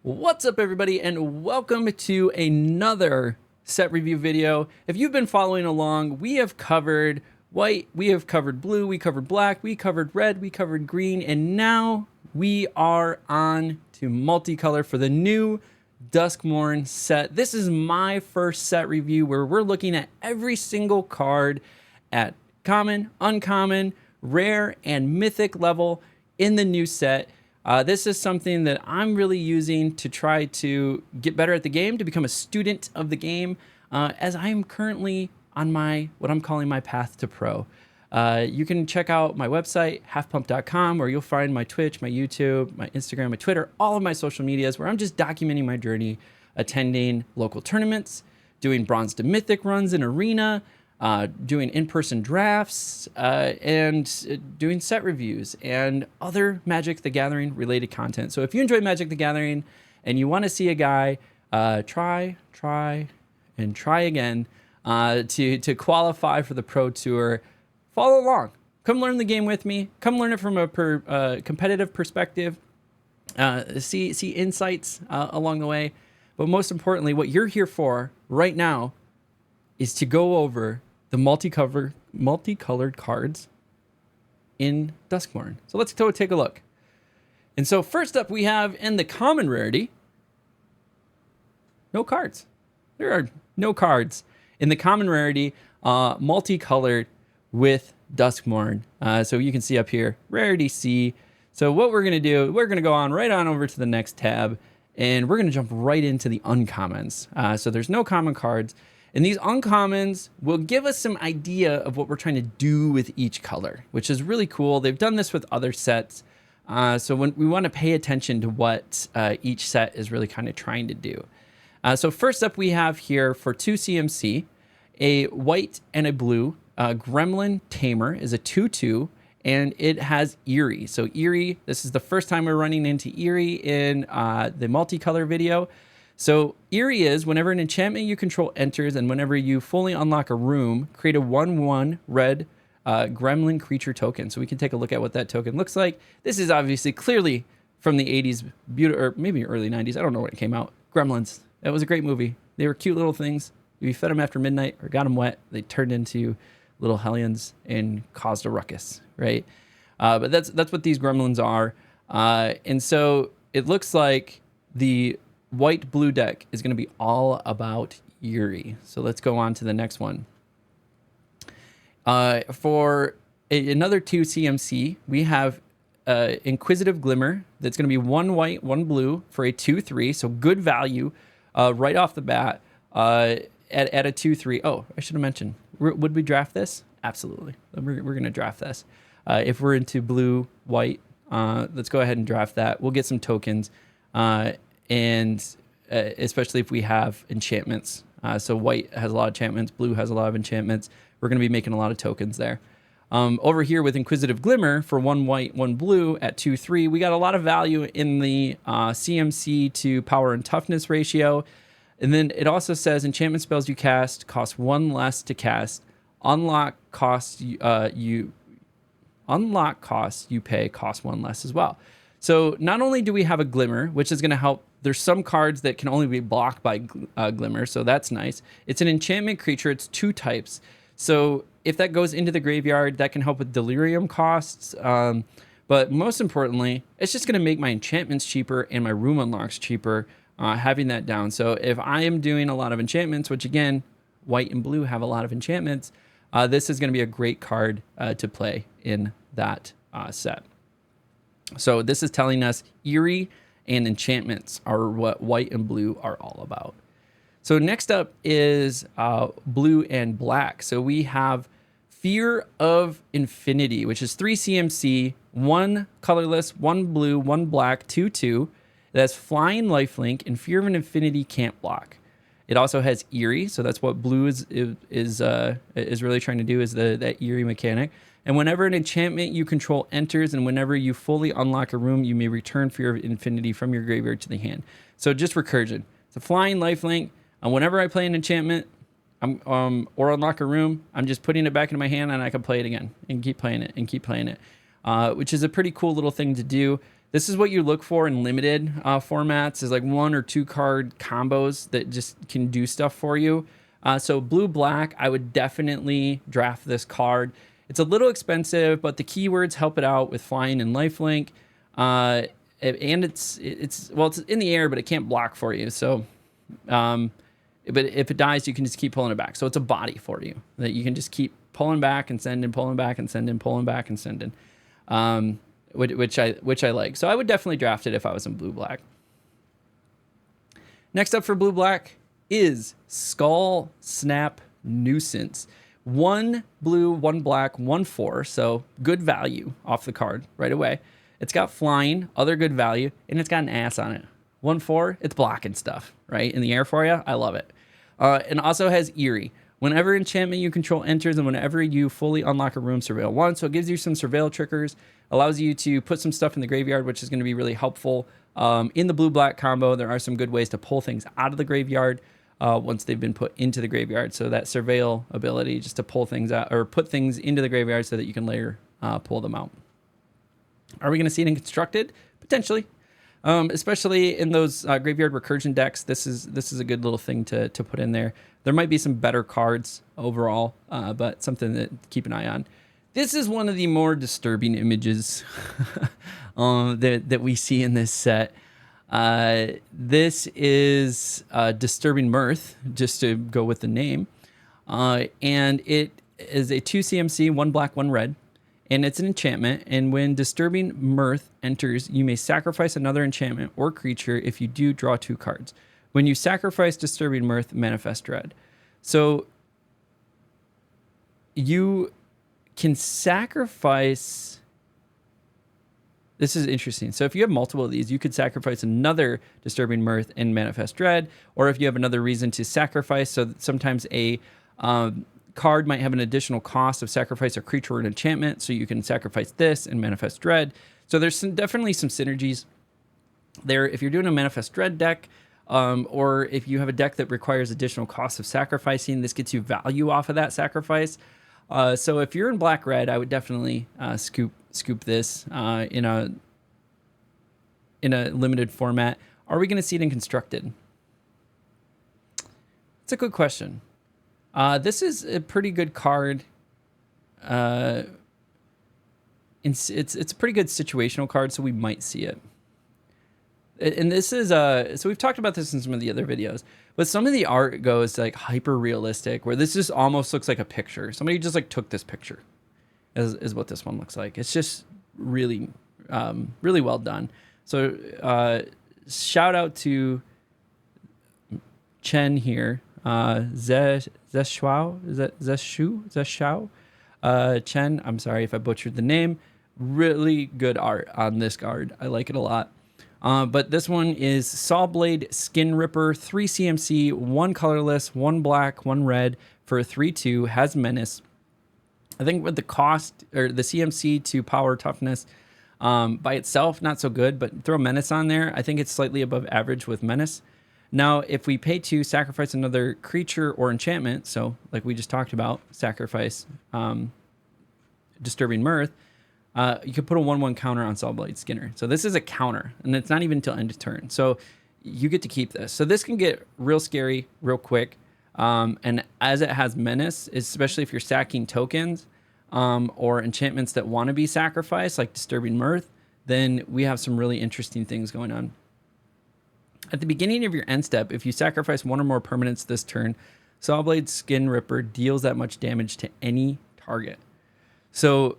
What's up, everybody, and welcome to another set review video. If you've been following along, we have covered white, we have covered blue, we covered black, we covered red, we covered green, and now we are on to multicolor for the new Duskmourn set. This is my first set review where we're looking at every single card at common, uncommon, rare, and mythic level in the new set. This is something that I'm really using to try to get better at the game, to become a student of the game, as I am currently on what I'm calling my path to pro. You can check out my website, halfpump.com, where you'll find my Twitch, my YouTube, my Instagram, my Twitter, all of my social medias, where I'm just documenting my journey, attending local tournaments, doing bronze to mythic runs in arena, doing in-person drafts, and doing set reviews and other Magic the Gathering related content. So if you enjoy Magic the Gathering and you want to see a guy try again to qualify for the Pro Tour, follow along. Come learn the game with me. Come learn it from a competitive perspective. See insights along the way. But most importantly, what you're here for right now is to go over the multicolored cards in Duskmourn. So let's go take a look. And so first up, we have in the common rarity, no cards. There are no cards in the common rarity, multicolored with Duskmourn. So you can see up here, rarity C. So what we're gonna do, we're gonna go right on over to the next tab, and we're gonna jump right into the uncommons. So there's no common cards. And these uncommons will give us some idea of what we're trying to do with each color, which is really cool. They've done this with other sets. So when we want to pay attention to what each set is really kind of trying to do. So first up, we have here for 2 CMC, a white and a blue. Gremlin Tamer is a 2/2, and it has Eerie. So Eerie, this is the first time we're running into Eerie in the multicolor video. So Eerie is whenever an enchantment you control enters and whenever you fully unlock a room, create a 1/1 red gremlin creature token. So we can take a look at what that token looks like. This is obviously clearly from the 80s, or maybe early 90s. I don't know when it came out. Gremlins. That was a great movie. They were cute little things. If you fed them after midnight or got them wet, they turned into little hellions and caused a ruckus, right? But that's what these gremlins are. And so it looks like the white-blue deck is going to be all about Eerie. So let's go on to the next one. For another 2 CMC, we have Inquisitive Glimmer. That's going to be 1 white, 1 blue for a 2/3. So good value right off the bat at a 2/3. Oh, I should have mentioned. Would we draft this? Absolutely. We're going to draft this. If we're into blue, white, let's go ahead and draft that. We'll get some tokens. And especially if we have enchantments. So white has a lot of enchantments, blue has a lot of enchantments. We're going to be making a lot of tokens there. Over here with Inquisitive Glimmer for 1 white, 1 blue at 2/3, we got a lot of value in the CMC to power and toughness ratio. And then it also says enchantment spells you cast cost 1 less to cast. Unlock costs you pay cost 1 less as well. So not only do we have a Glimmer, which is going to help. There's some cards that can only be blocked by Glimmer, so that's nice. It's an enchantment creature. It's 2 types. So if that goes into the graveyard, that can help with Delirium costs. But most importantly, it's just going to make my enchantments cheaper and my room unlocks cheaper, having that down. So if I am doing a lot of enchantments, which again, white and blue have a lot of enchantments, this is going to be a great card to play in that set. So this is telling us Eerie and enchantments are what white and blue are all about. So next up is blue and black. So we have Fear of Infinity, which is 3 CMC, 1 colorless, 1 blue, 1 black, 2/2. That's flying lifelink, and Fear of an Infinity can't block. It also has Eerie, so that's what blue is really trying to do, is that Eerie mechanic. And whenever an enchantment you control enters and whenever you fully unlock a room, you may return Fear of Infinity from your graveyard to the hand. So just recursion. It's a flying lifelink. And whenever I play an enchantment or unlock a room, I'm just putting it back into my hand and I can play it again and keep playing it and keep playing it, which is a pretty cool little thing to do. This is what you look for in limited formats, is like 1 or 2 card combos that just can do stuff for you. So blue-black, I would definitely draft this card. It's a little expensive, but the keywords help it out with flying and lifelink. And it's in the air, but it can't block for you. So, but if it dies, you can just keep pulling it back. So it's a body for you that you can just keep pulling back and sending, pulling back and sending, pulling back and sending, which I like. So I would definitely draft it if I was in blue-black. Next up for blue-black is Skull Snap Nuisance. 1 blue, 1 black, 1/4. So good value off the card right away. It's got flying, other good value, and it's got an ass on it. 1/4, it's blocking stuff, right? In the air for you. I love it. And also has Eerie. Whenever enchantment you control enters and whenever you fully unlock a room, surveil 1. So it gives you some surveil triggers, allows you to put some stuff in the graveyard, which is going to be really helpful. In the blue-black combo, there are some good ways to pull things out of the graveyard once they've been put into the graveyard. So that surveil ability, just to pull things out or put things into the graveyard so that you can later pull them out. Are we going to see it in constructed? Potentially. Especially in those graveyard recursion decks, this is a good little thing to put in there. There might be some better cards overall, but something to keep an eye on. This is one of the more disturbing images that we see in this set. This is Disturbing Mirth, just to go with the name. And it is a 2 CMC, 1 black, 1 red. And it's an enchantment, and when Disturbing Mirth enters, you may sacrifice another enchantment or creature. If you do, draw 2 cards. When you sacrifice Disturbing Mirth, manifest dread. So you can sacrifice... This is interesting. So if you have multiple of these, you could sacrifice another Disturbing Mirth and manifest dread, or if you have another reason to sacrifice, so sometimes a... card might have an additional cost of sacrifice a creature or an enchantment, so you can sacrifice this and manifest dread. So there's definitely some synergies there. If you're doing a manifest dread deck, or if you have a deck that requires additional cost of sacrificing, this gets you value off of that sacrifice. So if you're in black red, I would definitely scoop this in a limited format. Are we going to see it in constructed? It's a good question. This is a pretty good card. It's a pretty good situational card, so we might see it. And this is so we've talked about this in some of the other videos, but some of the art goes like hyper realistic, where this just almost looks like a picture. Somebody just like took this picture, is what this one looks like. It's just really, really well done. So shout out to Chen here. Zeshao, is that Zeshao? Chen, I'm sorry if I butchered the name. Really good art on this card. I like it a lot. But this one is Sawblade Skin Ripper, 3 CMC, 1 colorless, 1 black, 1 red for a 3/2, has menace. I think with the cost or the CMC to power toughness by itself, not so good, but throw menace on there. I think it's slightly above average with menace. Now, if we pay to sacrifice another creature or enchantment, so like we just talked about, sacrifice Disturbing Mirth, you could put a 1/1 counter on Sawblade Skinner. So this is a counter, and it's not even until end of turn. So you get to keep this. So this can get real scary real quick. And as it has menace, especially if you're stacking tokens or enchantments that want to be sacrificed, like Disturbing Mirth, then we have some really interesting things going on. At the beginning of your end step, if you sacrifice 1 or more permanents this turn, Sawblade Skin Ripper deals that much damage to any target. So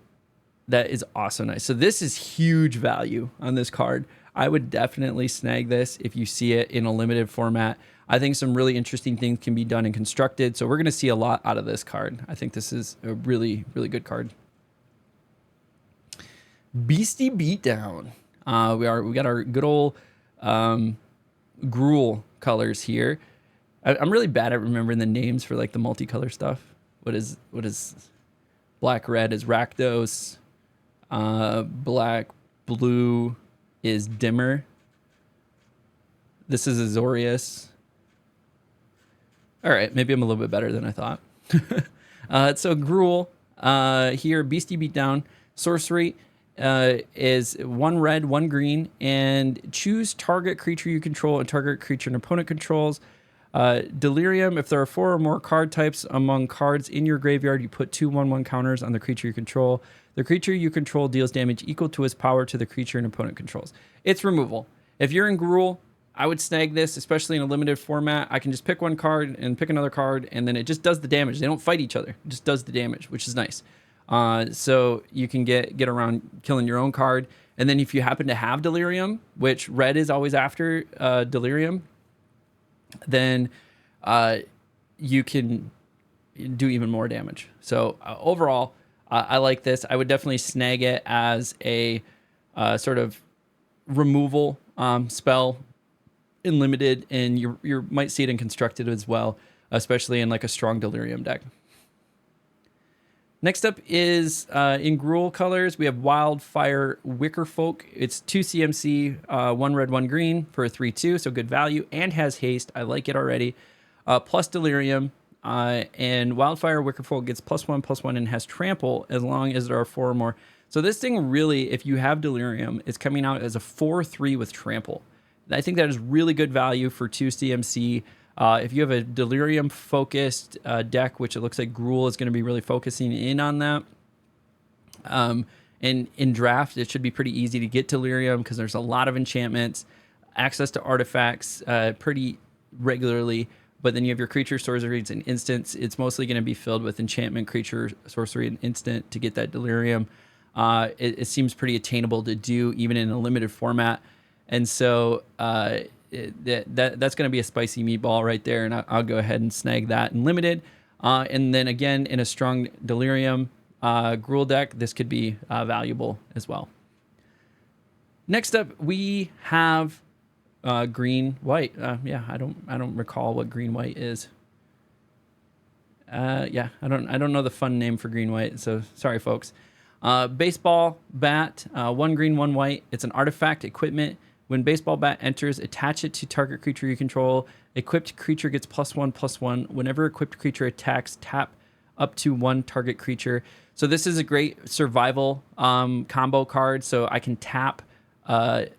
that is also nice. So this is huge value on this card. I would definitely snag this if you see it in a limited format. I think some really interesting things can be done in constructed. So we're going to see a lot out of this card. I think this is a really, really good card. Beastie Beatdown. We got our good old Gruul colors here. I'm really bad at remembering the names for like the multicolor stuff. What is black red is Rakdos, black blue is Dimmer. This is Azorius. All right, maybe I'm a little bit better than I thought. So Gruul here, Beastie Beatdown, sorcery. is 1 red, 1 green, and choose target creature you control and target creature an opponent controls. Delirium, if there are 4 or more card types among cards in your graveyard, you put 2/1/1 counters on the creature you control. The creature you control deals damage equal to its power to the creature an opponent controls. It's removal. If you're in Gruul, I would snag this, especially in a limited format. I can just pick 1 card and pick another card, and then it just does the damage. They don't fight each other. It just does the damage, which is nice. So you can get around killing your own card. And then if you happen to have Delirium, which red is always after Delirium, then you can do even more damage. So overall, I like this. I would definitely snag it as a sort of removal spell in limited, and you might see it in constructed as well, especially in like a strong Delirium deck. Next up is in Gruul colors, we have Wildfire Wickerfolk. It's 2 CMC, 1 red, 1 green for a 3/2, so good value, and has haste. I like it already. Plus Delirium, and Wildfire Wickerfolk gets +1/+1 and has trample as long as there are 4 or more. So this thing really, if you have Delirium, is coming out as a 4/3 with trample. I think that is really good value for 2 CMC. If you have a Delirium-focused deck, which it looks like Gruul is going to be really focusing in on that, and in draft, it should be pretty easy to get Delirium because there's a lot of enchantments, access to artifacts pretty regularly, but then you have your creature, sorceries, and instants. It's mostly going to be filled with enchantment, creature, sorcery, and instant to get that Delirium. It seems pretty attainable to do even in a limited format. And so that's going to be a spicy meatball right there, and I'll go ahead and snag that in limited. And then again, in a strong Delirium Gruul deck, this could be valuable as well. Next up, we have green white. Yeah, I don't recall what green white is. Yeah, I don't know the fun name for green white, so sorry, folks. Baseball bat, 1 green, 1 white. It's an artifact equipment. When baseball bat enters, attach it to target creature you control. Equipped creature gets +1/+1. Whenever equipped creature attacks, tap up to 1 target creature. So this is a great survival combo card. So I can tap 1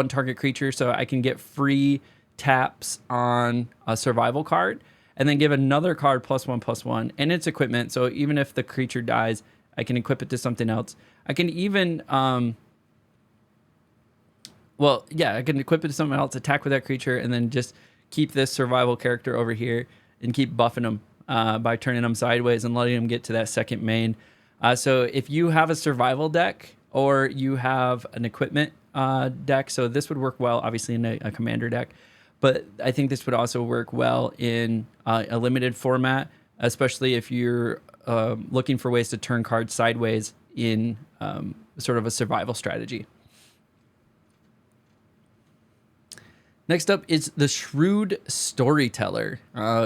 target creature, so I can get free taps on a survival card, and then give another card +1/+1 and its equipment. So even if the creature dies, I can equip it to something else. I can even I can equip it to something else, attack with that creature, and then just keep this survival character over here and keep buffing them by turning them sideways and letting them get to that second main. So if you have a survival deck or you have an equipment deck, so this would work well, obviously, in a commander deck. But I think this would also work well in a limited format, especially if you're looking for ways to turn cards sideways in sort of a survival strategy. Next up is the Shrewd Storyteller.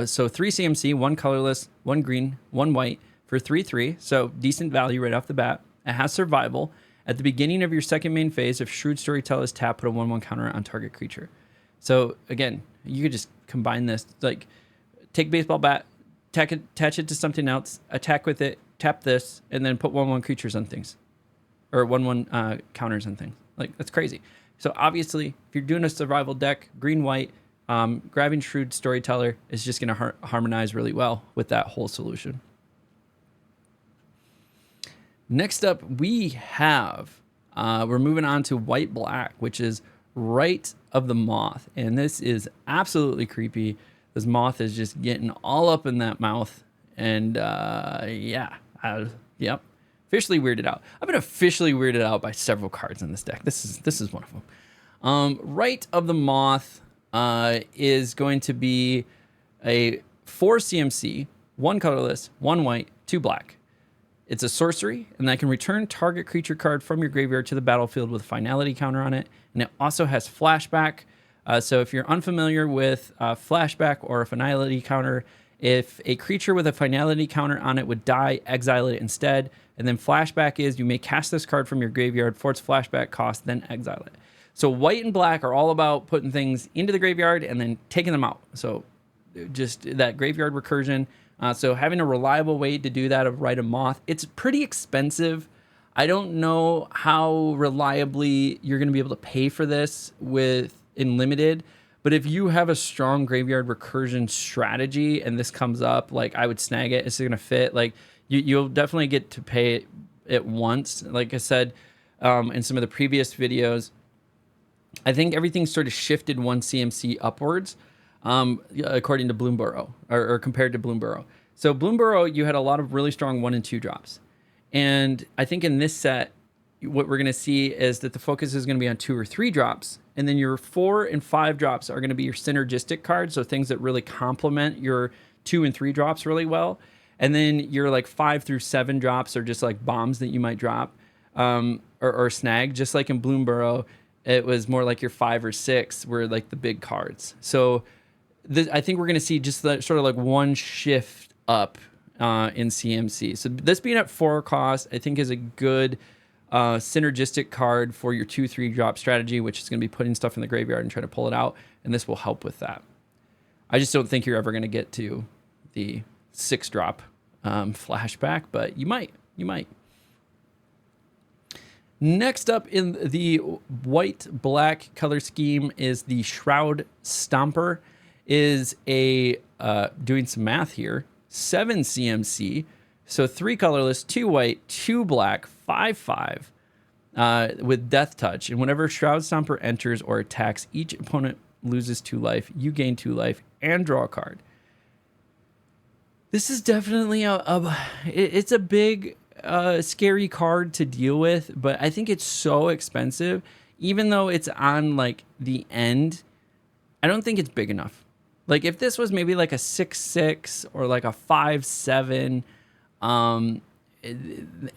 So 3 CMC, 1 colorless, 1 green, 1 white for 3/3. So decent value right off the bat. It has survival. At the beginning of your second main phase, if Shrewd Storyteller is tapped, put a 1/1 counter on target creature. So again, you could just combine this, like take baseball bat, attach it to something else, attack with it, tap this, and then put 1/1 creatures on things, or 1/1 counters on things. Like, that's crazy. So obviously, if you're doing a survival deck, green white, grabbing Shrewd Storyteller is just going to harmonize really well with that whole solution. Next up, we have we're moving on to white black, which is Rite of the Moth, and this is absolutely creepy. This moth is just getting all up in that mouth, and yep, officially weirded out. I've been officially weirded out by several cards in this deck. This is one of them. Rite of the Moth is going to be a 4 CMC, 1 colorless, 1 white, 2 black. It's a sorcery, and that can return target creature card from your graveyard to the battlefield with a finality counter on it. And it also has flashback. So if you're unfamiliar with flashback or a finality counter, if a creature with a finality counter on it would die, exile it instead. And then flashback is you may cast this card from your graveyard for its flashback cost, then exile it. So white and black are all about putting things into the graveyard and then taking them out. So just that graveyard recursion. So having a reliable way to do that of Rite of Moth, it's pretty expensive. I don't know how reliably you're going to be able to pay for this in limited, but if you have a strong graveyard recursion strategy and this comes up, like I would snag it. It's going to fit. Like you'll definitely get to pay it once. Like I said in some of the previous videos, I think everything sort of shifted one CMC upwards, according to Bloomburrow, or compared to Bloomburrow. So Bloomburrow, you had a lot of really strong 1 and 2 drops. And I think in this set, what we're going to see is that the focus is going to be on 2 or 3 drops. And then your 4 and 5 drops are going to be your synergistic cards, so things that really complement your 2 and 3 drops really well. And then your like 5 through 7 drops are just like bombs that you might drop or snag. Just like in Bloomburrow, it was more like your 5 or 6 were like the big cards. So I think we're going to see just that sort of like one shift up in CMC. So this being at 4 cost, I think is a good synergistic card for your 2-3 drop strategy, which is going to be putting stuff in the graveyard and trying to pull it out. And this will help with that. I just don't think you're ever going to get to the 6 drop flashback, but you might. Next up in the white-black color scheme is the Shroud Stomper. Is a, doing some math here, 7 CMC, so 3 colorless, 2 white, 2 black, 5/5 with Death Touch. And whenever Shroud Stomper enters or attacks, each opponent loses 2 life, you gain 2 life, and draw a card. This is definitely it's a big, scary card to deal with, but I think it's so expensive. Even though it's on like the end, I don't think it's big enough. Like if this was maybe like a 6/6 or like a 5/7, and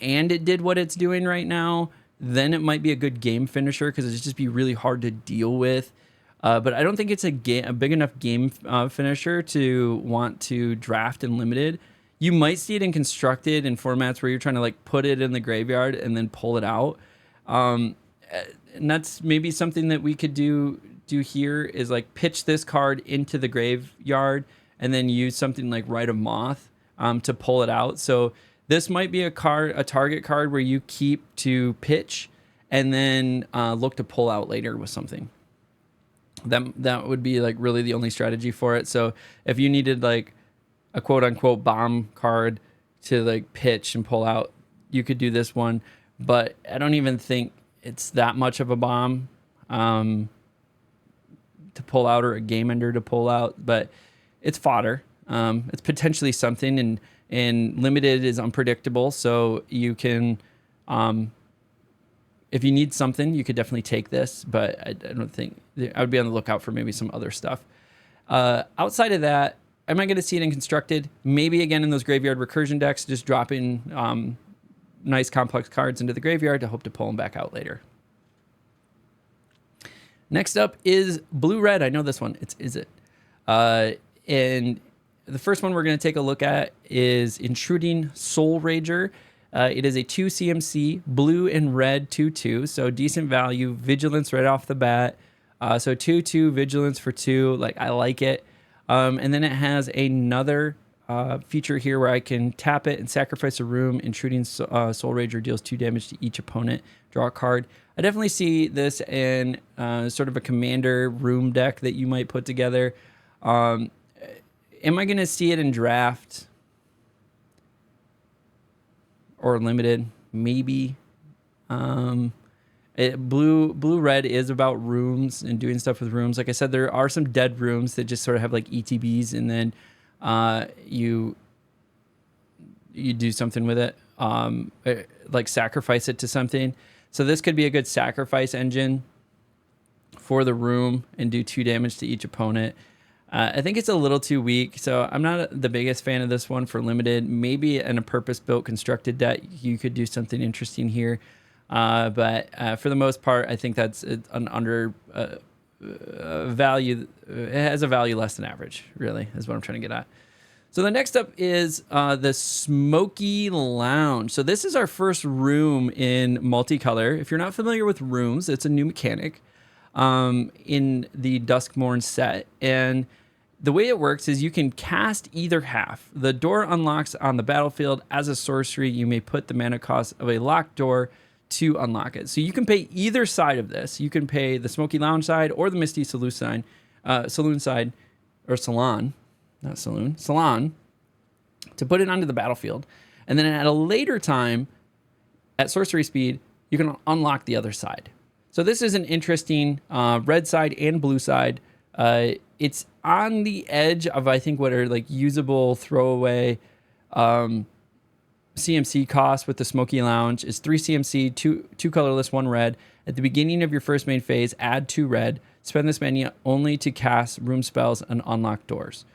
it did what it's doing right now, then it might be a good game finisher because it'd just be really hard to deal with. But I don't think it's a big enough game finisher to want to draft in limited. You might see it in constructed in formats where you're trying to like put it in the graveyard and then pull it out. And that's maybe something that we could do here is like pitch this card into the graveyard and then use something like Rite of Moth to pull it out. So this might be a target card where you keep to pitch and then look to pull out later with something. That would be like really the only strategy for it. So if you needed like a quote unquote bomb card to like pitch and pull out, you could do this one, but I don't even think it's that much of a bomb to pull out or a game ender to pull out, but it's fodder. It's potentially something, and limited is unpredictable. So you can, if you need something, you could definitely take this, but I don't think I would be on the lookout for maybe some other stuff. Outside of that, am I going to see it in constructed? Maybe again in those graveyard recursion decks, just dropping nice complex cards into the graveyard to hope to pull them back out later. Next up is blue-red. I know this one. Is it? And the first one we're going to take a look at is Intruding Soul Rager. It is a 2 CMC, blue and red 2/2, so decent value. Vigilance right off the bat. So 2/2 vigilance for 2. Like I like it. And then it has another feature here where I can tap it and sacrifice a room. Intruding Soul Rager deals 2 damage to each opponent. Draw a card. I definitely see this in sort of a commander room deck that you might put together. Am I going to see it in draft or limited? Maybe. Blue-red is about rooms and doing stuff with rooms. Like I said, there are some dead rooms that just sort of have like ETBs, and then you do something with it, like sacrifice it to something. So this could be a good sacrifice engine for the room and do 2 damage to each opponent. I think it's a little too weak, so I'm not the biggest fan of this one for limited. Maybe in a purpose-built constructed deck, you could do something interesting here. But for the most part, I think that's an under value. It has a value less than average, really, is what I'm trying to get at. So the next up is the Smoky Lounge. So this is our first room in Multicolor. If you're not familiar with rooms, it's a new mechanic in the Duskmourn set. And the way it works is you can cast either half. The door unlocks on the battlefield. As a sorcery, you may put the mana cost of a locked door to unlock it. So you can pay either side of this. You can pay the Smoky Lounge side or the Misty Saloon side, or Salon, not Saloon, Salon, to put it onto the battlefield. And then at a later time, at sorcery speed, you can unlock the other side. So this is an interesting red side and blue side. It's on the edge of, I think, what are like usable throwaway CMC costs with the Smoky Lounge. Is 3 CMC, 2 colorless, 1 red. At the beginning of your first main phase, add 2 red. Spend this mana only to cast room spells and unlock doors.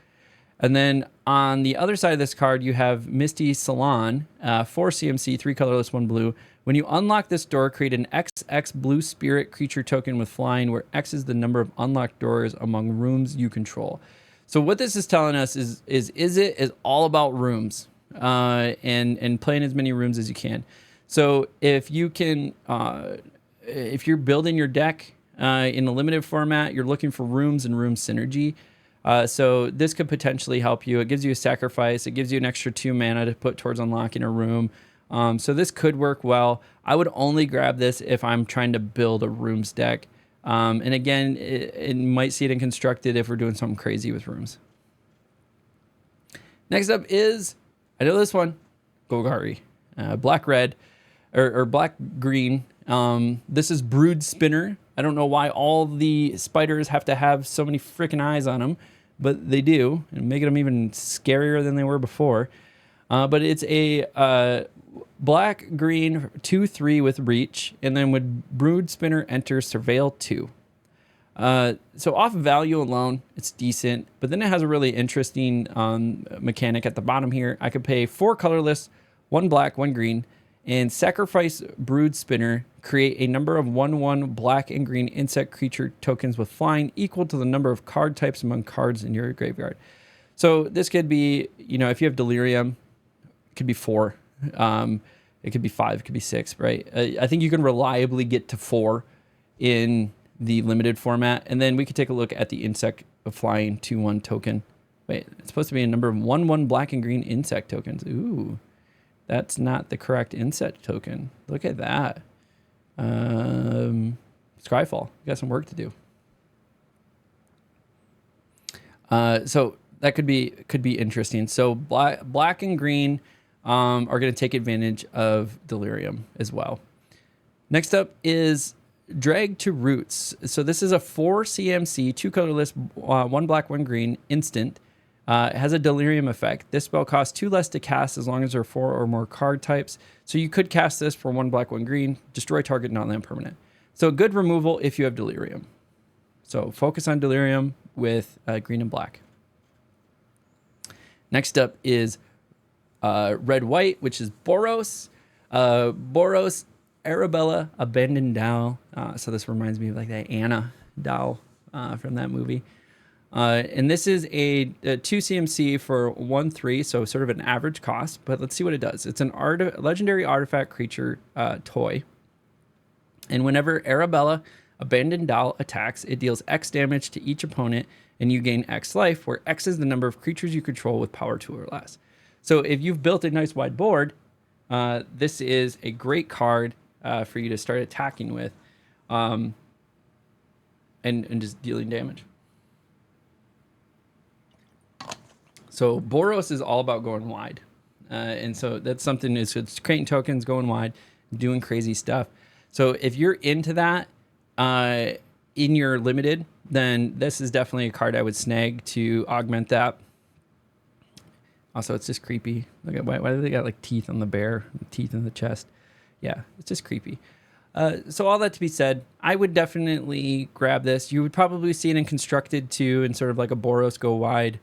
And then on the other side of this card, you have Misty Salon, 4 CMC, 3 colorless, 1 blue. When you unlock this door, create an XX blue spirit creature token with flying, where X is the number of unlocked doors among rooms you control. So what this is telling us is all about rooms and playing as many rooms as you can. So if you can, if you're building your deck in a limited format, you're looking for rooms and room synergy. So this could potentially help you. It gives you a sacrifice. It gives you an extra 2 mana to put towards unlocking a room. So this could work well. I would only grab this if I'm trying to build a rooms deck. And again, it might see it in constructed if we're doing something crazy with rooms. Next up is, I know this one, Golgari. Black-red, or black-green. This is Brood Spinner. I don't know why all the spiders have to have so many freaking eyes on them, but they do, and making them even scarier than they were before. But it's a black-green 2/3 with reach, and then when Brood Spinner enters, Surveil 2. So off value alone, it's decent, but then it has a really interesting mechanic at the bottom here. I could pay 4 colorless, 1 black, 1 green, and sacrifice Brood Spinner, create a number of 1/1 black and green insect creature tokens with flying equal to the number of card types among cards in your graveyard. So this could be, if you have Delirium, it could be 4. It could be 5, it could be 6, right? I think you can reliably get to 4 in the limited format. And then we could take a look at the insect flying 2/1 token. Wait, it's supposed to be a number of 1/1 black and green insect tokens. Ooh, that's not the correct insect token. Look at that. Skyfall, you got some work to do. So that could be interesting. So black and green are going to take advantage of Delirium as well. Next up is Drag to Roots. So this is a 4 CMC, 2 colorless, 1 black, 1 green instant. It has a Delirium effect. This spell costs 2 less to cast as long as there are 4 or more card types. So you could cast this for 1 black, 1 green, destroy target non-land permanent. So good removal if you have Delirium. So focus on Delirium with green and black. Next up is red-white, which is Boros. Boros, Arabella, Abandoned Doll. So this reminds me of like that Anna doll from that movie. And this is a 2 CMC for 1/3, so sort of an average cost. But let's see what it does. It's an legendary artifact creature toy. And whenever Arabella, Abandoned Doll, attacks, it deals X damage to each opponent, and you gain X life, where X is the number of creatures you control with power 2 or less. So if you've built a nice wide board, this is a great card for you to start attacking with, and just dealing damage. So Boros is all about going wide. And so that's something, it's creating tokens, going wide, doing crazy stuff. So if you're into that in your limited, then this is definitely a card I would snag to augment that. Also, it's just creepy. Look at why do they got like teeth on the bear, teeth in the chest? Yeah, it's just creepy. So all that to be said, I would definitely grab this. You would probably see it in constructed too, in sort of like a Boros go wide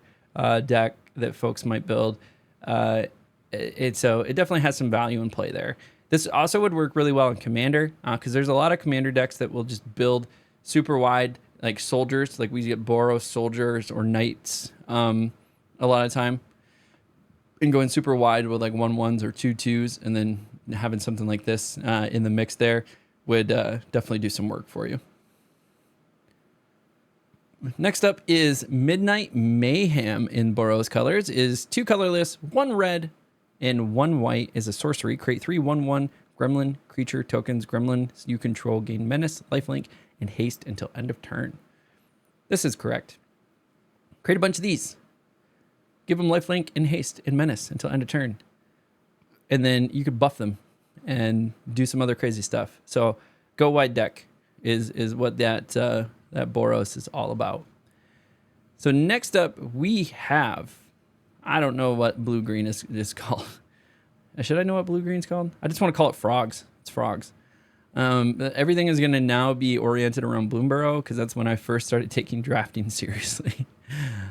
deck that folks might build. So it definitely has some value in play there. This also would work really well in Commander, because there's a lot of Commander decks that will just build super wide, like soldiers, like we get Boros soldiers or knights a lot of time, and going super wide with like 1/1s or 2/2s, and then having something like this in the mix there would definitely do some work for you. Next up is Midnight Mayhem in Boros colors. Is 2 colorless, 1 red, and 1 white. Is a sorcery. Create 3 1/1 gremlin creature tokens. Gremlins you control gain menace, lifelink, and haste until end of turn. This is correct. Create a bunch of these. Give them lifelink and haste and menace until end of turn. And then you could buff them and do some other crazy stuff. So go wide deck is what that Boros is all about. So next up we have, I don't know what blue-green is called. Should I know what blue-green is called? I just want to call it frogs. It's frogs. Everything is going to now be oriented around Bloomburrow because that's when I first started taking drafting seriously.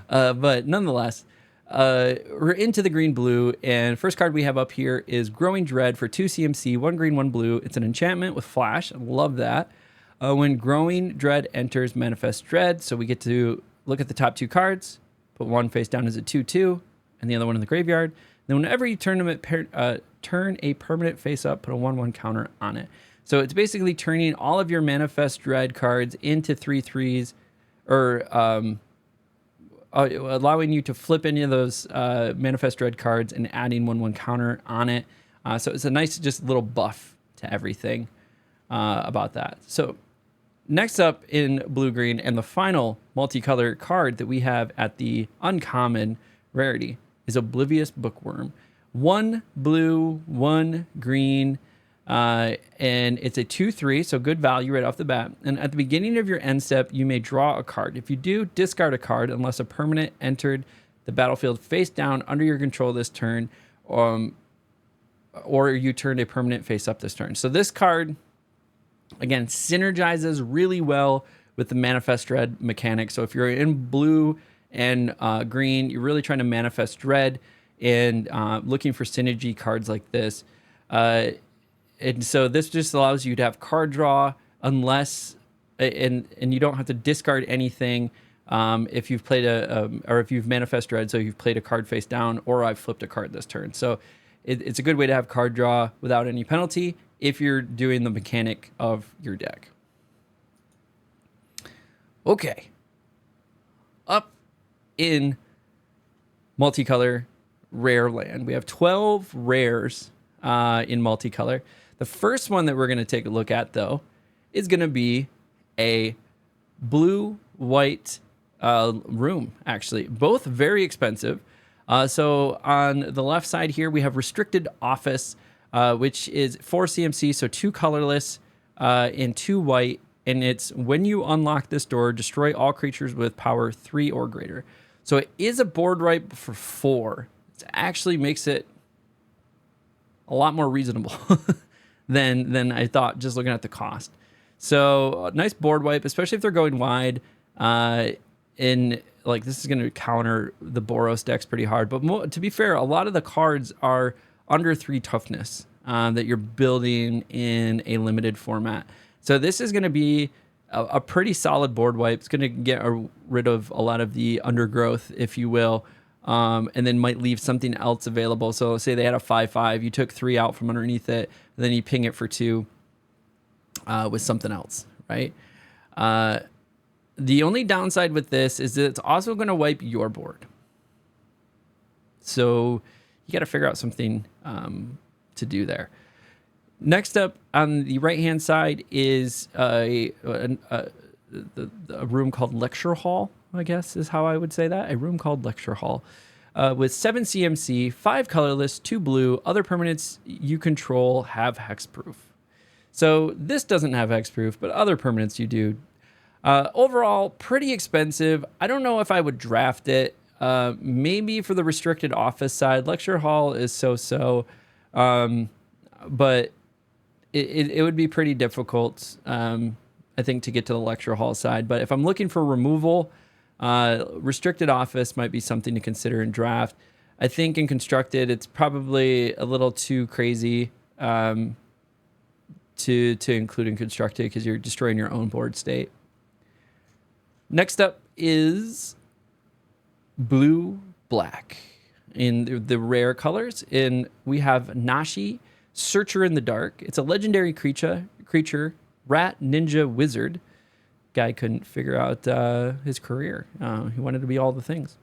But nonetheless, we're into the green-blue, and first card we have up here is Growing Dread for 2 CMC, 1 green, 1 blue. It's an enchantment with flash. I love that. When Growing Dread enters, manifest Dread. So we get to look at the top 2 cards, put one face down as a 2/2, and the other one in the graveyard. Then whenever you turn a permanent face up, put a 1/1 counter on it. So it's basically turning all of your manifest Dread cards into 3/3s, or allowing you to flip any of those manifest Dread cards and adding 1/1 counter on it. So it's a nice just little buff to everything about that. So next up in blue-green, and the final multicolor card that we have at the uncommon rarity is Oblivious Bookworm. 1 blue, 1 green, and it's a 2/3, so good value right off the bat. And at the beginning of your end step, you may draw a card. If you do, discard a card unless a permanent entered the battlefield face down under your control this turn, or you turned a permanent face up this turn. So this card, again, synergizes really well with the Manifest Dread mechanic. So if you're in blue and green, you're really trying to manifest Dread and looking for synergy cards like this. And so this just allows you to have card draw unless, and you don't have to discard anything if you've played or if you've manifest Dread, so you've played a card face down, or I've flipped a card this turn. So it's a good way to have card draw without any penalty if you're doing the mechanic of your deck. Okay. Up in multicolor rare land, we have 12 rares in multicolor. The first one that we're going to take a look at, though, is going to be a blue-white room, actually. Both very expensive. So on the left side here, we have Restricted Office, which is 4 CMC, so 2 colorless and 2 white. And it's when you unlock this door, destroy all creatures with power 3 or greater. So it is a board wipe for 4. It actually makes it a lot more reasonable than I thought, just looking at the cost. So nice board wipe, especially if they're going wide. In like, this is going to counter the Boros decks pretty hard. But to be fair, a lot of the cards are under 3 toughness that you're building in a limited format. So this is going to be a pretty solid board wipe. It's going to get rid of a lot of the undergrowth, if you will, and then might leave something else available. So say they had a 5/5, you took 3 out from underneath it, and then you ping it for 2 with something else, right? The only downside with this is that it's also going to wipe your board. So you got to figure out something to do there. Next up on the right-hand side is a room called Lecture Hall, I guess is how I would say that. A room called Lecture Hall with 7 CMC, 5 colorless, 2 blue. Other permanents you control have hexproof. So this doesn't have hexproof, but other permanents you do. Overall, pretty expensive. I don't know if I would draft it. Maybe for the Restricted Office side. Lecture Hall is so-so, but it would be pretty difficult, I think, to get to the Lecture Hall side. But if I'm looking for removal, Restricted Office might be something to consider in draft. I think in Constructed, it's probably a little too crazy to include in Constructed because you're destroying your own board state. Next up is blue-black in the rare colors. And we have Nashi, Searcher in the Dark. It's a legendary creature, rat, ninja, wizard. guy couldn't figure out his career. He wanted to be all the things.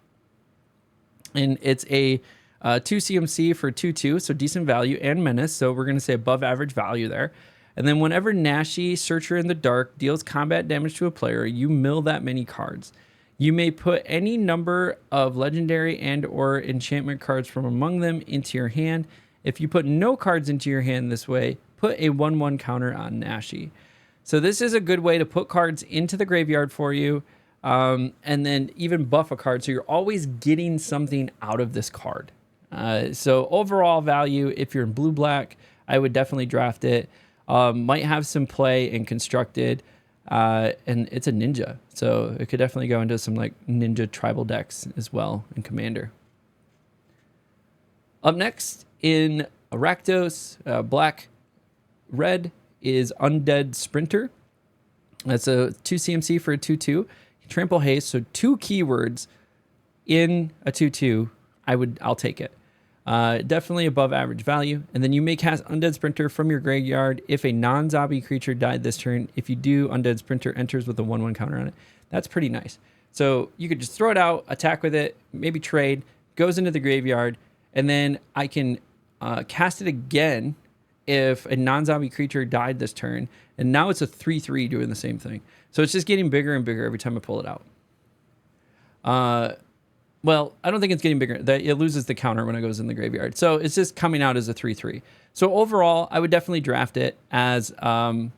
And it's a 2 CMC for 2/2, so decent value, and menace. So we're going to say above average value there. And then whenever Nashi, Searcher in the Dark, deals combat damage to a player, you mill that many cards. You may put any number of legendary and or enchantment cards from among them into your hand. If you put no cards into your hand this way, put a 1/1 counter on Nashi. So this is a good way to put cards into the graveyard for you, and then even buff a card. So you're always getting something out of this card. So overall value, if you're in blue-black, I would definitely draft it. Might have some play in Constructed. And it's a ninja, so it could definitely go into some like ninja tribal decks as well in Commander. Up next in Rakdos, black red is Undead Sprinter. That's a 2 CMC for a 2/2. Trample haste, so 2 keywords in a 2/2. I'll take it. Definitely above average value. And then you may cast Undead Sprinter from your graveyard if a non-zombie creature died this turn. If you do, Undead Sprinter enters with a 1/1 counter on it. That's pretty nice. So you could just throw it out, attack with it, maybe trade, goes into the graveyard, and then I can cast it again if a non-zombie creature died this turn. And now it's a 3/3 doing the same thing. So it's just getting bigger and bigger every time I pull it out. Well, I don't think it's getting bigger. It loses the counter when it goes in the graveyard. So it's just coming out as a 3/3. So overall, I would definitely draft it as a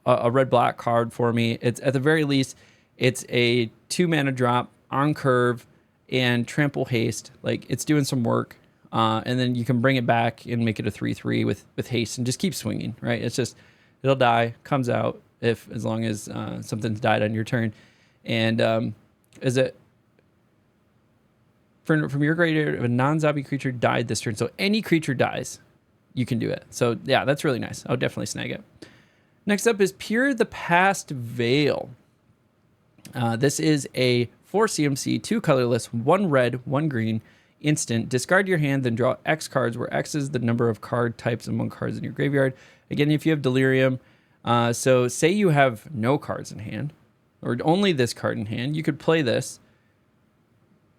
red-black card for me. It's at the very least, it's a 2-mana drop on curve and trample haste. Like, it's doing some work. And then you can bring it back and make it a 3/3 with haste and just keep swinging, right? It's just, it'll die, comes out as long as something's died on your turn. And is it... From your graveyard, if a non-zombie creature died this turn, so any creature dies, you can do it. So yeah, that's really nice. I would definitely snag it. Next up is Peer the Past Veil. This is a 4 CMC, 2 colorless, 1 red, 1 green, instant. Discard your hand, then draw X cards, where X is the number of card types among cards in your graveyard. Again, if you have Delirium, so say you have no cards in hand, or only this card in hand, you could play this,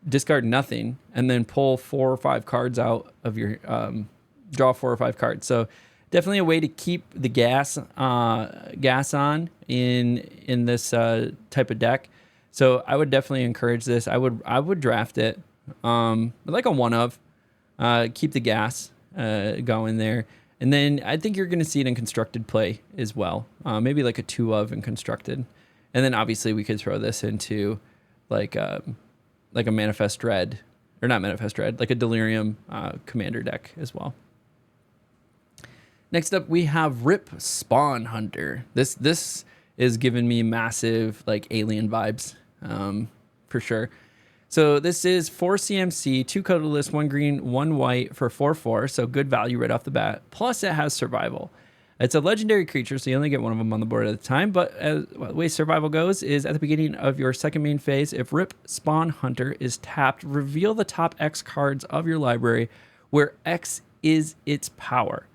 discard nothing, and then pull 4 or 5 cards out of your draw 4 or 5 cards. So definitely a way to keep the gas on in this type of deck. So I would definitely encourage this. I would draft it like a 1-of, keep the gas going there, and then I think you're going to see it in Constructed play as well. Maybe like a 2-of in Constructed, and then obviously we could throw this into like a Manifest Dread, or not Manifest Dread, like a Delirium Commander deck as well. Next up, we have Rip Spawn Hunter. This is giving me massive like alien vibes, for sure. So this is 4 CMC, 2 colorless, 1 green, 1 white for 4/4. So good value right off the bat. Plus it has survival. It's a legendary creature, so you only get one of them on the board at a time. But the way survival goes is at the beginning of your second main phase, if Rip Spawn Hunter is tapped, reveal the top X cards of your library where X is its power.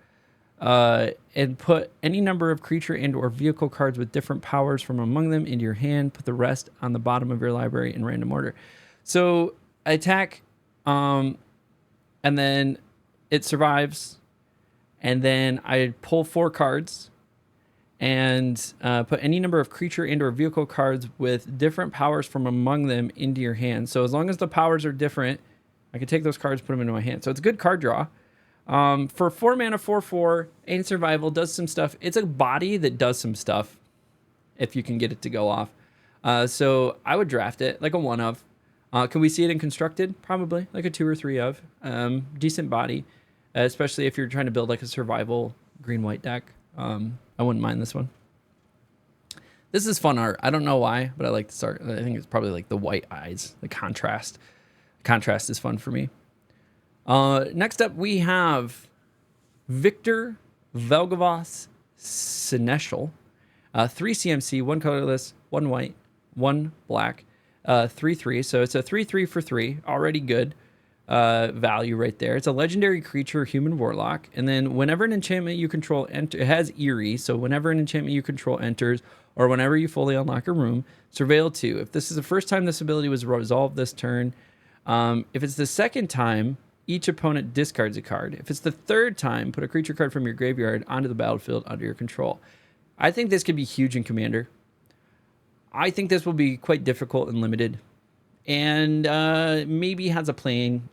And put any number of creature and or vehicle cards with different powers from among them into your hand. Put the rest on the bottom of your library in random order. So I attack, and then it survives. And then I pull 4 cards and put any number of creature and or vehicle cards with different powers from among them into your hand. So as long as the powers are different, I can take those cards, put them into my hand. So it's a good card draw. For 4 mana, 4/4, and survival, does some stuff. It's a body that does some stuff if you can get it to go off. So I would draft it like a 1-of. Can we see it in Constructed? Probably like a 2 or 3-of. Decent body. Especially if you're trying to build like a survival green-white deck. I wouldn't mind this one. This is fun art. I don't know why, but I like this art. I think it's probably like the white eyes, the contrast. Contrast is fun for me. Next up, we have Victor Velgavos Seneschal. 3 CMC, 1 colorless, 1 white, 1 black, 3/3. So it's a 3/3 for 3, already good. value right there. It's a legendary creature, human warlock. And then whenever an enchantment you control it has Eerie. So whenever an enchantment you control enters, or whenever you fully unlock a room, surveil 2. If this is the first time this ability was resolved this turn, if it's the second time, each opponent discards a card. If it's the third time, put a creature card from your graveyard onto the battlefield under your control. I think this could be huge in Commander. I think this will be quite difficult and limited, and maybe has a plan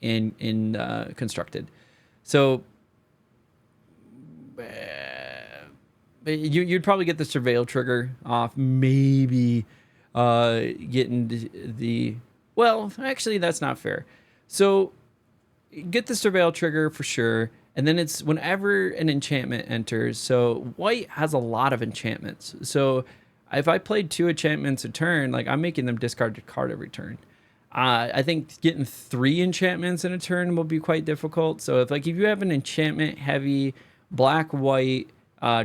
in Constructed. So you'd probably get the Surveil trigger off, maybe getting the... Well, actually, that's not fair. So get the Surveil trigger for sure, and then it's whenever an enchantment enters. So white has a lot of enchantments. So if I played 2 enchantments a turn, like, I'm making them discard a card every turn. I think getting 3 enchantments in a turn will be quite difficult. So if you have an enchantment heavy black-white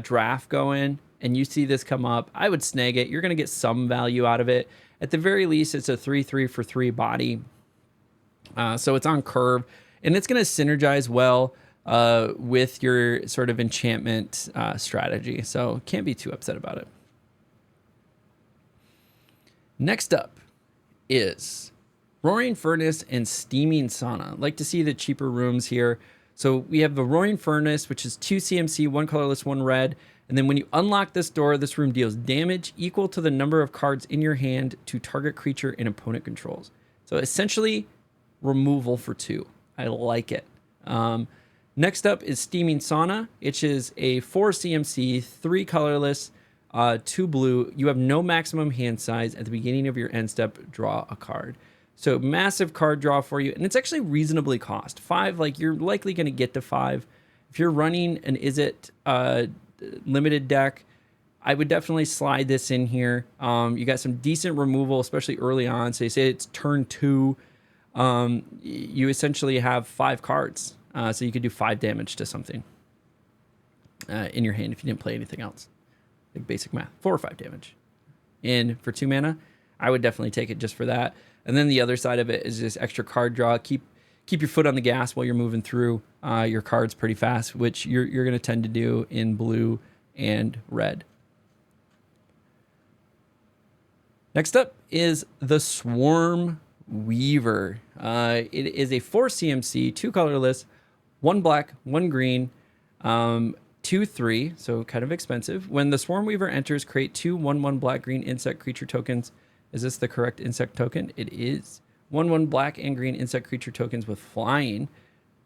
draft going and you see this come up, I would snag it. You're going to get some value out of it. At the very least, it's a 3/3 for 3 body. So it's on curve, and it's going to synergize well with your sort of enchantment strategy. So can't be too upset about it. Next up is Roaring Furnace and Steaming Sauna. I'd like to see the cheaper rooms here. So we have the Roaring Furnace, which is 2 CMC, 1 colorless, 1 red. And then when you unlock this door, this room deals damage equal to the number of cards in your hand to target creature and opponent controls. So essentially, removal for 2. I like it. Next up is Steaming Sauna, which is a 4 CMC, 3 colorless, 2 blue. You have no maximum hand size. At the beginning of your end step, draw a card. So massive card draw for you, and it's actually reasonably cost. 5, like, you're likely going to get to 5. If you're running an Izzet limited deck, I would definitely slide this in here. You got some decent removal, especially early on. So you say it's turn 2. You essentially have 5 cards. So you could do 5 damage to something in your hand if you didn't play anything else. Like basic math, 4 or 5 damage. And for 2 mana, I would definitely take it just for that. And then the other side of it is just extra card draw. Keep your foot on the gas while you're moving through your cards pretty fast, which you're going to tend to do in blue and red. Next up is the Swarm Weaver. It is a 4 CMC, 2 colorless, 1 black, 1 green, 2/3, so kind of expensive. When the Swarm Weaver enters, create 2 1/1 black-green insect creature tokens. Is this the correct insect token? It is. 1/1 black and green insect creature tokens with flying.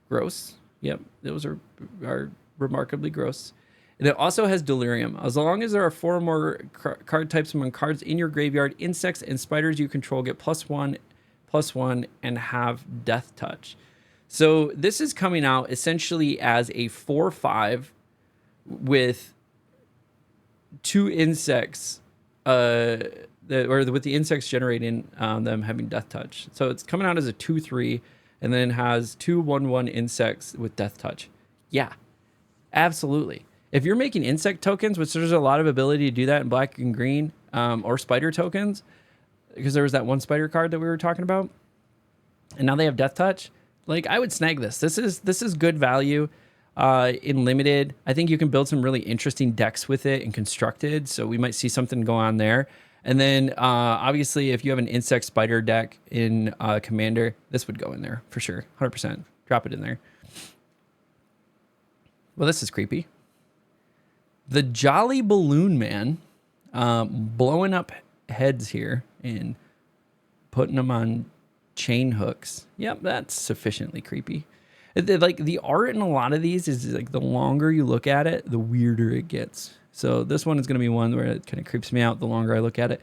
Gross. Yep, those are remarkably gross. And it also has Delirium. As long as there are 4 or more card types among cards in your graveyard, insects and spiders you control get +1/+1 and have Death Touch. So this is coming out essentially as a 4/5 with 2 insects, with the insects generating them having Death Touch. So it's coming out as a 2/3 and then has 2 1/1 insects with Death Touch. Yeah, absolutely. If you're making insect tokens, which there's a lot of ability to do that in black and green, or spider tokens, because there was that 1 spider card that we were talking about, and now they have Death Touch. Like, I would snag this. This is good value in limited. I think you can build some really interesting decks with it in Constructed, so we might see something go on there. And then obviously, if you have an insect spider deck in Commander, this would go in there for sure, 100%. Drop it in there. Well, this is creepy. The Jolly Balloon Man, blowing up heads here and putting them on chain hooks. Yep, that's sufficiently creepy. Like, the art in a lot of these is like, the longer you look at it, the weirder it gets. So this one is going to be one where it kind of creeps me out the longer I look at it.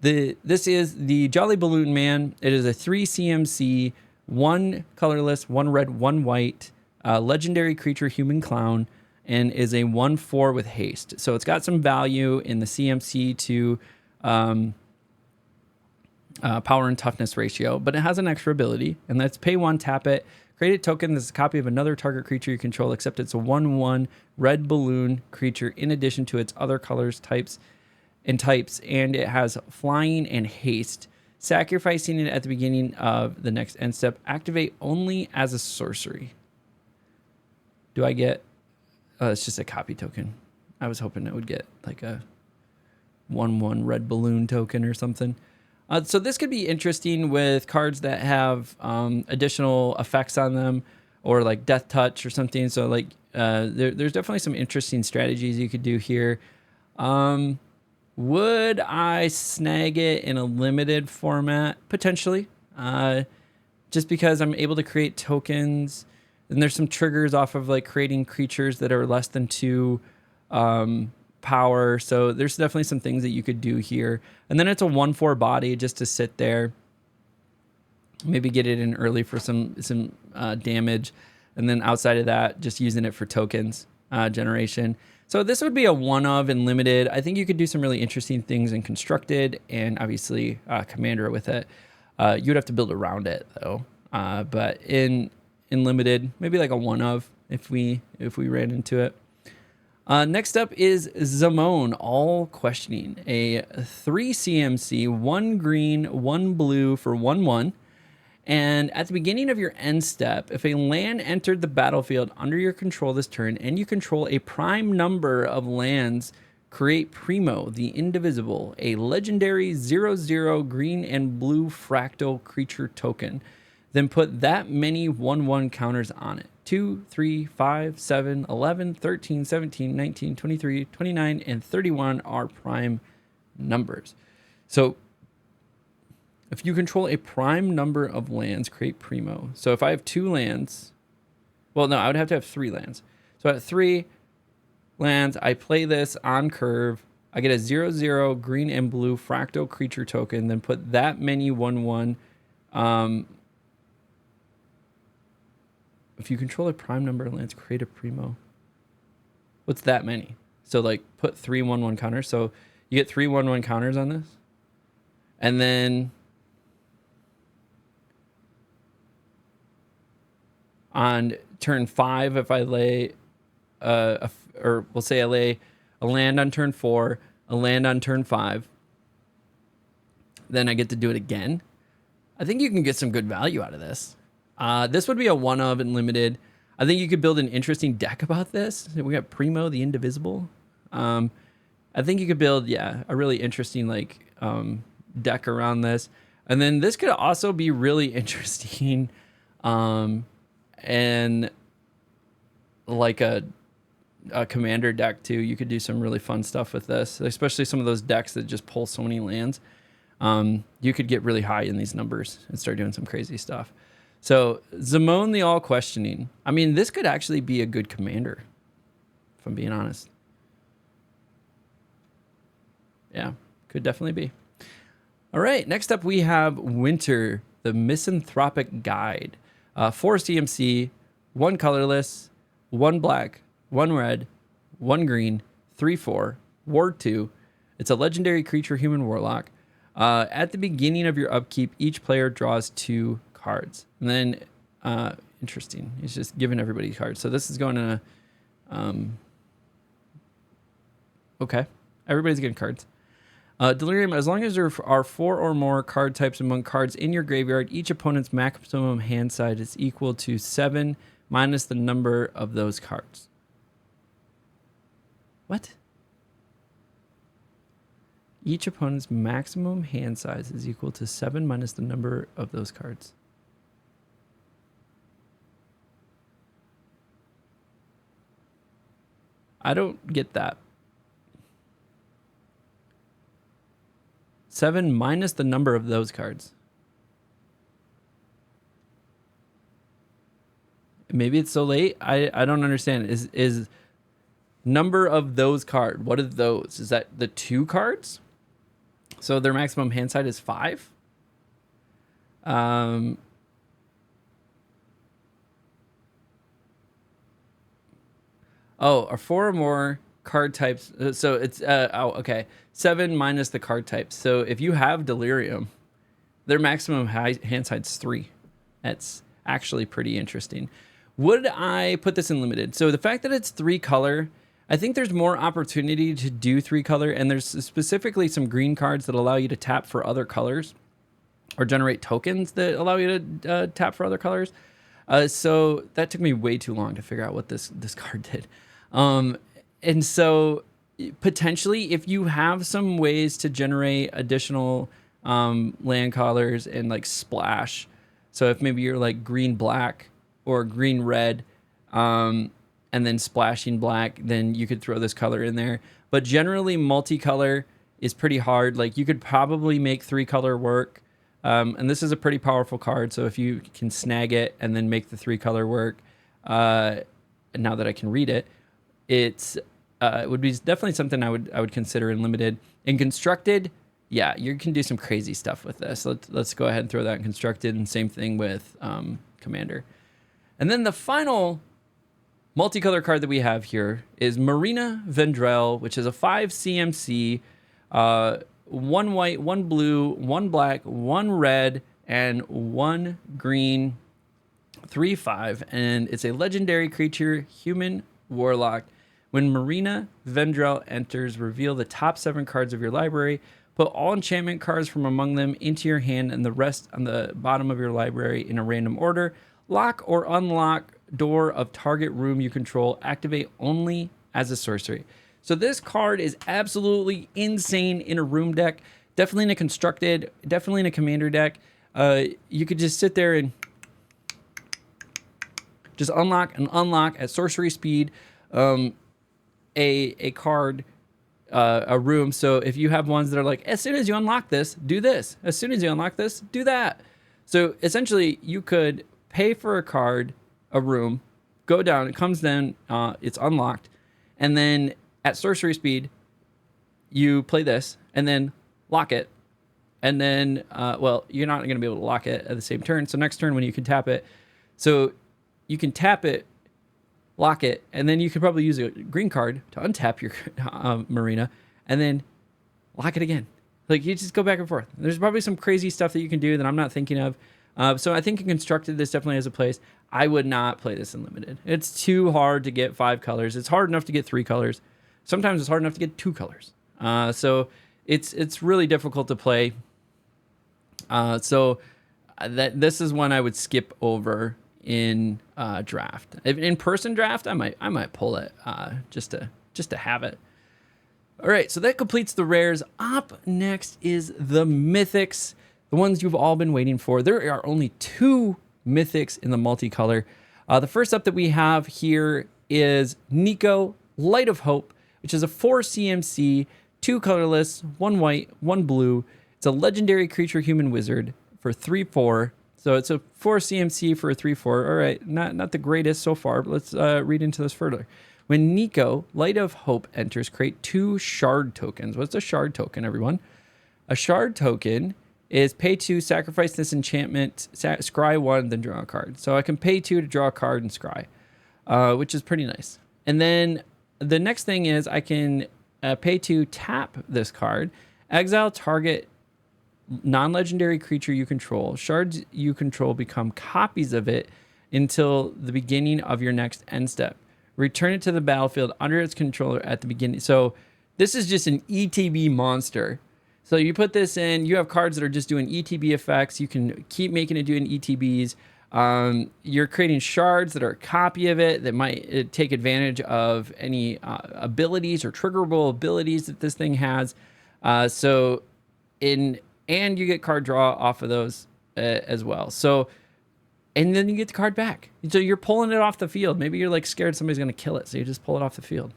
This is the Jolly Balloon Man. It is a 3 CMC, 1 colorless, 1 red, 1 white, legendary creature, human clown, and is a 1/4 with haste. So it's got some value in the CMC to power and toughness ratio, but it has an extra ability, and that's pay 1, tap it, create a token that's a copy of another target creature you control, except it's a 1/1 red balloon creature in addition to its other colors, types, and it has flying and haste. Sacrificing it at the beginning of the next end step. Activate only as a sorcery. Do I get... Oh, it's just a copy token. I was hoping it would get like a 1/1 red balloon token or something. So this could be interesting with cards that have additional effects on them, or like Death Touch or something. So like there's definitely some interesting strategies you could do here. Would I snag it in a limited format? Potentially. Just because I'm able to create tokens, and there's some triggers off of like creating creatures that are less than 2 power. So there's definitely some things that you could do here. And then it's a 1/4 body just to sit there. Maybe get it in early for some damage. And then outside of that, just using it for tokens generation. So this would be a one of in limited. I think you could do some really interesting things in constructed, and obviously commander with it. You would have to build around it though. But in limited, maybe like a one of if we ran into it. Next up is Duskmourn, all questioning. A 3 CMC, 1 green, 1 blue for 1/1. And at the beginning of your end step, if a land entered the battlefield under your control this turn, and you control a prime number of lands, create Primo, the Indivisible, a legendary 0/0 green and blue fractal creature token. Then put that many 1/1 counters on it. 2, 3, 5, 7, 11, 13, 17, 19, 23, 29, and 31 are prime numbers. So if you control a prime number of lands, create Primo. So if I have 2 lands, well, no, I would have to have 3 lands. So I have 3 lands. I play this on curve. I get a 0/0 green and blue fractal creature token, then put that many 1/1. If you control a prime number of lands, create a Primo. What's that many? So like put 3 1/1 counters. So you get 3 1/1 counters on this. And then on turn 5, if I lay, or we'll say I lay a land on turn 4, a land on turn 5, then I get to do it again. I think you can get some good value out of this. This would be a one of in limited. I think you could build an interesting deck about this. We got Primo, the Indivisible. I think you could build, a really interesting like deck around this. And then this could also be really interesting and like a commander deck too. You could do some really fun stuff with this, especially some of those decks that just pull so many lands. You could get really high in these numbers and start doing some crazy stuff. So Duskmourn, the all questioning. I mean, this could actually be a good commander, if I'm being honest. Yeah, could definitely be. All right, next up we have Winter, the Misanthropic Guide. 4 CMC, 1 colorless, 1 black, 1 red, 1 green, 3/4, Ward 2. It's a legendary creature, human warlock. At the beginning of your upkeep, each player draws 2 cards. And then, interesting, it's just giving everybody cards. So this is going to, okay, everybody's getting cards. Delirium, as long as there are 4 or more card types among cards in your graveyard, each opponent's maximum hand size is equal to 7 minus the number of those cards. What? Each opponent's maximum hand size is equal to 7 minus the number of those cards. I don't get that. 7 minus the number of those cards. Maybe it's so late. I don't understand. Is number of those card? What are those? Is that the 2 cards? So their maximum hand size is 5. Or 4 or more card types. So it's okay. 7 minus the card types. So if you have Delirium, their maximum hand size is 3. That's actually pretty interesting. Would I put this in limited? So the fact that it's 3 color, I think there's more opportunity to do 3 color, and there's specifically some green cards that allow you to tap for other colors. or generate tokens that allow you to tap for other colors. So that took me way too long to figure out what this card did. And so potentially, if you have some ways to generate additional land colors and like splash, so if maybe you're like green black or green red, and then splashing black, then you could throw this color in there. But generally, multicolor is pretty hard. Like you could probably make 3-color work. And this is a pretty powerful card. So if you can snag it and then make the 3-color work, now that I can read it, it would be definitely something I would consider in limited. In constructed, yeah, you can do some crazy stuff with this. Let's go ahead and throw that in constructed, and same thing with commander. And then the final multicolor card that we have here is Marina Vendrell, which is a 5 CMC, 1 white, 1 blue, 1 black, 1 red, and 1 green, 3/5, and it's a legendary creature, human warlock. When Marina Vendrell enters, reveal the top 7 cards of your library. Put all enchantment cards from among them into your hand and the rest on the bottom of your library in a random order. Lock or unlock door of target room you control. Activate only as a sorcery. So this card is absolutely insane in a room deck. Definitely in a constructed, definitely in a commander deck. You could just sit there and just unlock and unlock at sorcery speed a card, a room. So if you have ones that are like, as soon as you unlock this, do this. As soon as you unlock this, do that. So essentially, you could pay for a card, a room, go down, it comes down, it's unlocked, and then at sorcery speed, you play this, and then lock it, and then, well, you're not going to be able to lock it at the same turn, so next turn when you can tap it, so you can tap it, lock it, and then you could probably use a green card to untap your Marina, and then lock it again. Like, you just go back and forth. There's probably some crazy stuff that you can do that I'm not thinking of. So I think in constructed, this definitely has a place. I would not play this in limited. It's too hard to get 5 colors. It's hard enough to get 3 colors. Sometimes it's hard enough to get 2 colors. So it's really difficult to play. So this is one I would skip over in draft. In person draft, I might pull it just to have it. All right, so that completes the rares. Up next is the mythics, the ones you've all been waiting for. There are only 2 mythics in the multicolor. The first up that we have here is Nico, Light of Hope, which is a 4 CMC, 2 colorless, 1 white, 1 blue. It's a legendary creature human wizard for 3/4. So it's a 4 CMC for a 3/4. All right, not the greatest so far, but let's read into this further. When Nico, Light of Hope, enters, create 2 shard tokens. What's a shard token, everyone? A shard token is pay 2, sacrifice this enchantment, scry 1, then draw a card. So I can pay 2 to draw a card and scry, which is pretty nice. And then the next thing is I can pay 2, tap this card, exile target non-legendary creature you control. Shards you control become copies of it until the beginning of your next end step. Return it to the battlefield under its controller at the beginning. So this is just an ETB monster. So you put this in, you have cards that are just doing ETB effects. You can keep making it doing ETBs. You're creating shards that are a copy of it that might take advantage of any abilities or triggerable abilities that this thing has. And you get card draw off of those as well. So, and then you get the card back. So you're pulling it off the field. Maybe you're like scared somebody's going to kill it. So you just pull it off the field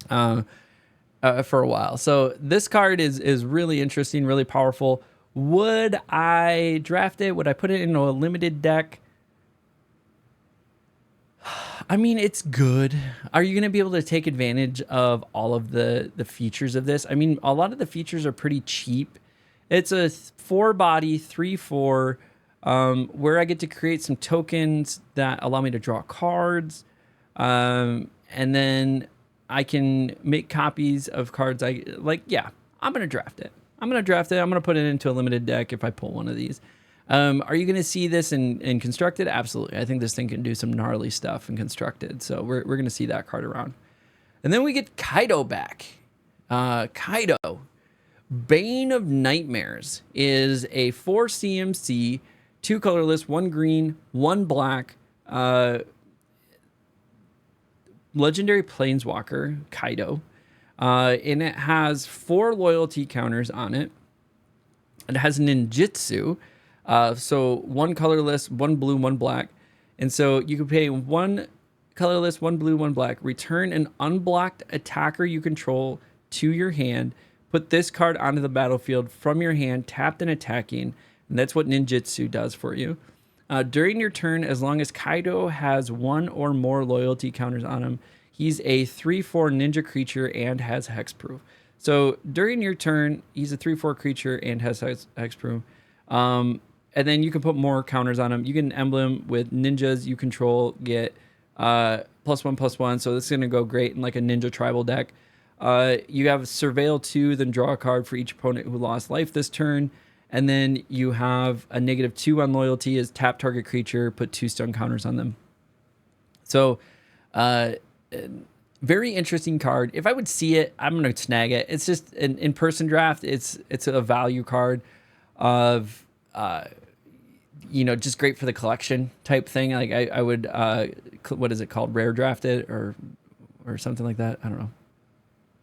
for a while. So this card is really interesting, really powerful. Would I draft it? Would I put it in a limited deck? I mean, it's good. Are you going to be able to take advantage of all of the features of this? I mean, a lot of the features are pretty cheap. It's a 4-body, 3/4, where I get to create some tokens that allow me to draw cards. And then I can make copies of cards. I'm going to draft it. I'm going to put it into a limited deck if I pull one of these. Are you going to see this in constructed? Absolutely. I think this thing can do some gnarly stuff in constructed. So we're going to see that card around. And then we get Kaido back. Kaido, Bane of Nightmares is a 4 CMC, 2 colorless, 1 green, 1 black, legendary planeswalker, Kaido. And it has 4 loyalty counters on it. It has ninjutsu. So 1 colorless, 1 blue, 1 black. And so you can pay 1 colorless, 1 blue, 1 black. Return an unblocked attacker you control to your hand. Put this card onto the battlefield from your hand, tapped and attacking. And that's what ninjutsu does for you. During your turn, as long as Kaido has 1 or more loyalty counters on him, he's a 3/4 ninja creature and has hexproof. So during your turn, he's a 3/4 creature and has hexproof. And then you can put more counters on him. You get an emblem with ninjas you control, get +1/+1. So this is going to go great in like a ninja tribal deck. You have Surveil 2, then draw a card for each opponent who lost life this turn. And then you have a -2 on loyalty as tap target creature, put 2 stun counters on them. So, very interesting card. If I would see it, I'm going to snag it. It's just an in-person draft. It's a value card of, just great for the collection type thing. Like I would, what is it called? Rare draft it or something like that. I don't know.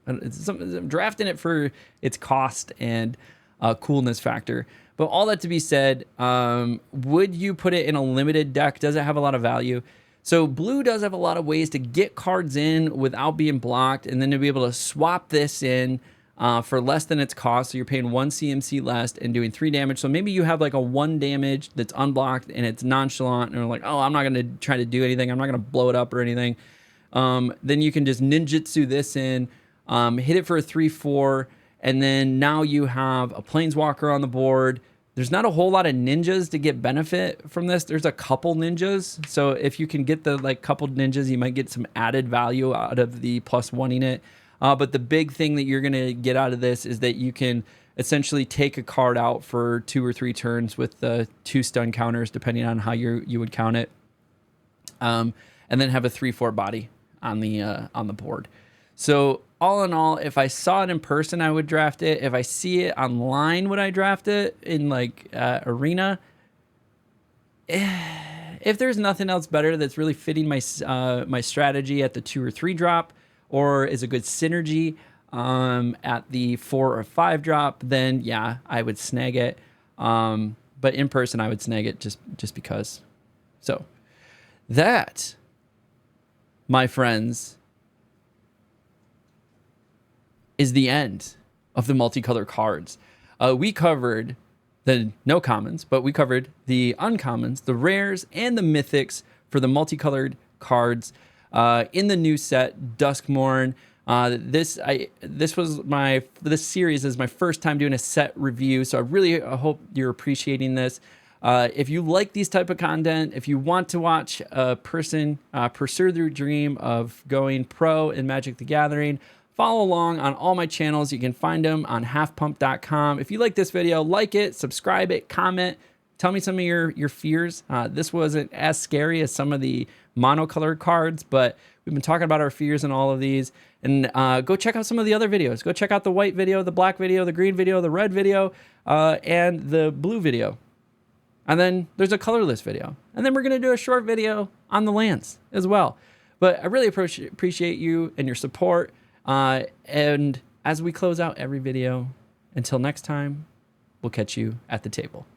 I'm drafting it for its cost and coolness factor. But all that to be said, would you put it in a limited deck? Does it have a lot of value? So blue does have a lot of ways to get cards in without being blocked, and then to be able to swap this in for less than its cost. So you're paying 1 CMC less and doing 3 damage. So maybe you have like a 1 damage that's unblocked and it's nonchalant, and you're like, oh, I'm not going to try to do anything. I'm not going to blow it up or anything. Then you can just ninjutsu this in, hit it for a 3/4, and then now you have a planeswalker on the board. There's not a whole lot of ninjas to get benefit from this. There's a couple ninjas. So if you can get the couple ninjas, you might get some added value out of the +1ing it. But the big thing that you're going to get out of this is that you can essentially take a card out for 2 or 3 turns with the 2 stun counters, depending on how you would count it. And then have a 3/4 body on the board. So all in all, if I saw it in person, I would draft it. If I see it online, would I draft it in Arena? If there's nothing else better that's really fitting my strategy at the 2 or 3 drop, or is a good synergy at the 4 or 5 drop, then yeah, I would snag it. But in person, I would snag it just because. So that, my friends, is the end of the multicolor cards. We covered the no commons, but we covered the uncommons, the rares, and the mythics for the multicolored cards in the new set, Duskmourn. This series is my first time doing a set review, so I really hope you're appreciating this. If you like these type of content, if you want to watch a person pursue their dream of going pro in Magic the Gathering, follow along on all my channels. You can find them on halfpump.com. If you like this video, like it, subscribe it, comment, tell me some of your fears. This wasn't as scary as some of the monocolored cards, but we've been talking about our fears in all of these. And go check out some of the other videos. Go check out the white video, the black video, the green video, the red video, and the blue video. And then there's a colorless video. And then we're going to do a short video on the lands as well. But I really appreciate you and your support. And as we close out every video, until next time, we'll catch you at the table.